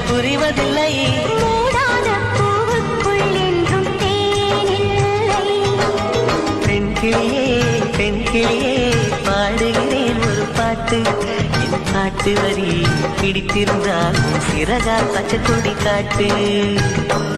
புரிவதில்லை. மூடாத பூவுக்குள் என்றும் தேனில்லை. பெண் கிளியே பெண் கிளியே பாடுகிறேன் ஒரு பாட்டு. என் பாட்டு வரி பிடித்திருந்தால் சிறகால் பச்சை கொடி காட்டு.